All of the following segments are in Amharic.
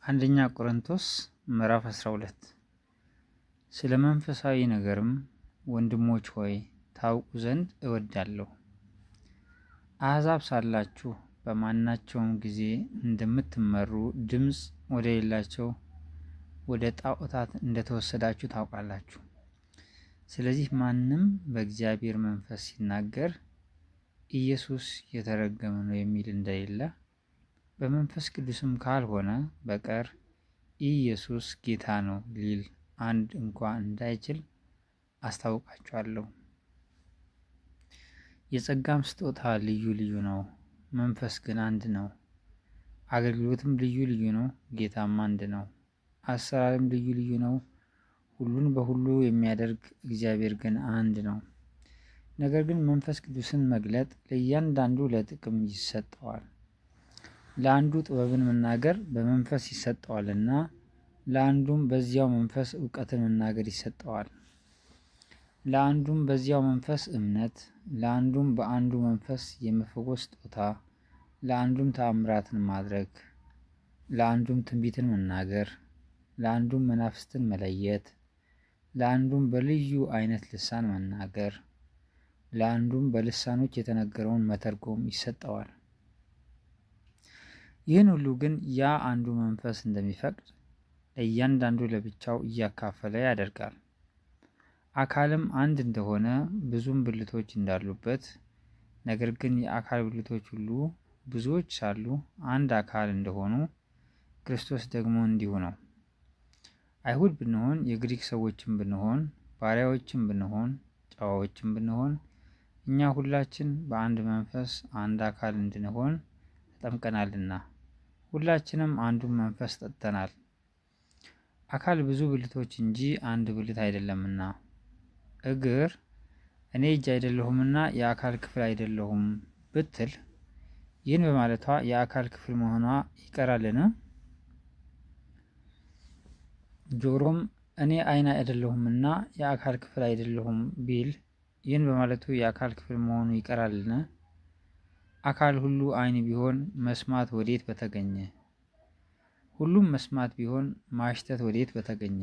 አንደኛ ቆሮንቶስ ምዕራፍ 12 ስለ መንፈሳዊ ነገርም ወንድሞች ሆይ ታውቁ ዘንድ እወዳለሁ። አሕዛብ ሳላችሁ በማናቸውም ጊዜ እንደምትመሩ ድምፅ ወደሌላቸው ወደ ጣዖታት እንደተወሰዳችሁ ታውቃላችሁ። ስለዚህ ማንም በእግዚአብሔር መንፈስ ሲናገር ኢየሱስ የተረገመ ነው የሚል እንደሌለ በመንፈስ ቅዱስም ካልሆነ በቀር ኢየሱስ ጌታ ነው ሊል አንድ እንኳ እንዳይችል አስታውቃችኋለሁ። የጸጋም ስጦታ ልዩ ልዩ ነው፣ መንፈስ ግን አንድ ነው። አገልግሎትም ልዩ ልዩ ነው፣ ጌታም አንድ ነው። አሰራርም ልዩ ልዩ ነው፣ ሁሉን በሁሉ የሚያደርግ እግዚአብሔር ግን አንድ ነው። ነገር ግን መንፈስ ቅዱስን መግለጥ ለእያንዳንዱ ለጥቅም ይሰጠዋል። ለአንዱ ጥበብን መናገር በመንፈስ ይሰጠዋልና፣ ለአንዱም በዚያው መንፈስ እውቀትን መናገር ይሰጠዋል። ለአንዱም በዚያው መንፈስ እምነት፣ ለአንዱም በአንዱ መንፈስ የመፈወስ ስጦታ፣ ለአንዱም ተአምራትን ማድረግ፣ ለአንዱም ትንቢትን መናገር፣ ለአንዱም መናፍስትን መለየት፣ ለአንዱም በልዩ አይነት ልሳን መናገር፣ ለአንዱም በልሳኖች የተነገረውን መተርጎም ይሰጠዋል። ይህን ሁሉ ግን ያ አንዱ መንፈስ እንደሚፈቅድ ለእያንዳንዱ ለብቻው እያካፈለ ያደርጋል። አካልም አንድ እንደሆነ ብዙም ብልቶች እንዳሉበት፣ ነገር ግን የአካል ብልቶች ሁሉ ብዙዎች ሳሉ አንድ አካል እንደሆኑ ክርስቶስ ደግሞ እንዲሁ ነው። አይሁድ ብንሆን፣ የግሪክ ሰዎችም ብንሆን፣ ባሪያዎችም ብንሆን፣ ጨዋዎችም ብንሆን፣ እኛ ሁላችን በአንድ መንፈስ አንድ አካል እንድንሆን ተጠምቀናልና ሁላችንም አንዱን መንፈስ ጠጥተናል። አካል ብዙ ብልቶች እንጂ አንድ ብልት አይደለምና፣ እግር እኔ እጅ አይደለሁምና የአካል ክፍል አይደለሁም ብትል ይህን በማለቷ የአካል ክፍል መሆኗ ይቀራልን? ጆሮም እኔ ዓይን አይደለሁምና የአካል ክፍል አይደለሁም ቢል ይህን በማለቱ የአካል ክፍል መሆኑ ይቀራልን? አካል ሁሉ ዓይን ቢሆን መስማት ወዴት በተገኘ? ሁሉም መስማት ቢሆን ማሽተት ወዴት በተገኘ?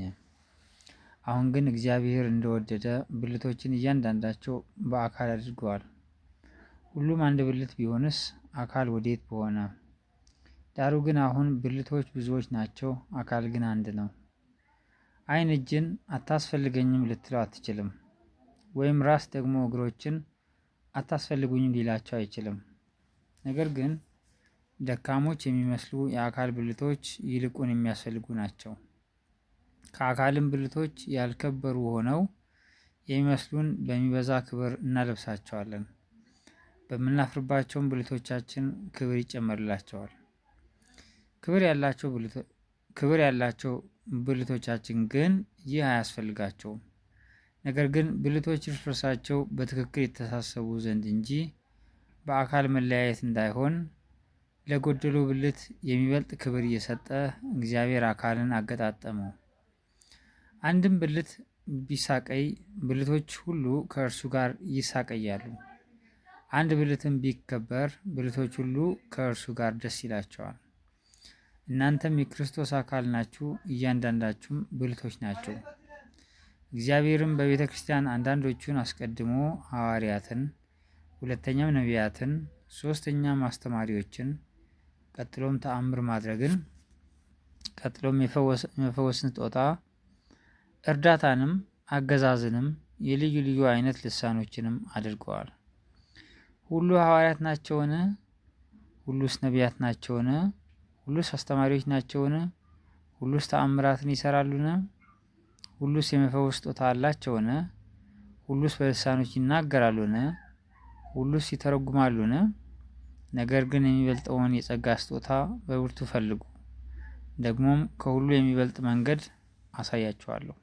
አሁን ግን እግዚአብሔር እንደወደደ ብልቶችን እያንዳንዳቸው በአካል አድርገዋል። ሁሉም አንድ ብልት ቢሆንስ አካል ወዴት በሆነ? ዳሩ ግን አሁን ብልቶች ብዙዎች ናቸው፣ አካል ግን አንድ ነው። ዓይን እጅን አታስፈልገኝም ልትለው አትችልም፣ ወይም ራስ ደግሞ እግሮችን አታስፈልጉኝም ሊላቸው አይችልም። ነገር ግን ደካሞች የሚመስሉ የአካል ብልቶች ይልቁን የሚያስፈልጉ ናቸው። ከአካልም ብልቶች ያልከበሩ ሆነው የሚመስሉን በሚበዛ ክብር እናለብሳቸዋለን፣ በምናፍርባቸውም ብልቶቻችን ክብር ይጨመርላቸዋል። ክብር ያላቸው ብልቶቻችን ግን ይህ አያስፈልጋቸውም። ነገር ግን ብልቶች እርስ በርሳቸው በትክክል የተሳሰቡ ዘንድ እንጂ በአካል መለያየት እንዳይሆን ለጎደሎ ብልት የሚበልጥ ክብር እየሰጠ እግዚአብሔር አካልን አገጣጠመው። አንድም ብልት ቢሳቀይ ብልቶች ሁሉ ከእርሱ ጋር ይሳቀያሉ። አንድ ብልትም ቢከበር ብልቶች ሁሉ ከእርሱ ጋር ደስ ይላቸዋል። እናንተም የክርስቶስ አካል ናችሁ፣ እያንዳንዳችሁም ብልቶች ናቸው። እግዚአብሔርም በቤተ ክርስቲያን አንዳንዶቹን አስቀድሞ ሐዋርያትን፣ ሁለተኛም ነቢያትን፣ ሶስተኛም አስተማሪዎችን፣ ቀጥሎም ተአምር ማድረግን፣ ቀጥሎም የመፈወስን ስጦታ፣ እርዳታንም፣ አገዛዝንም፣ የልዩ ልዩ አይነት ልሳኖችንም አድርገዋል። ሁሉ ሐዋርያት ናቸውን? ሁሉስ ነቢያት ናቸውን? ሁሉስ አስተማሪዎች ናቸውን? ሁሉስ ተአምራትን ይሰራሉን? ሁሉስ የመፈወስ ስጦታ አላቸውን? ሁሉስ በልሳኖች ይናገራሉን? ሁሉስ ይተረጉማሉን? ነገር ግን የሚበልጠውን የጸጋ ስጦታ በብርቱ ፈልጉ፣ ደግሞም ከሁሉ የሚበልጥ መንገድ አሳያችኋለሁ።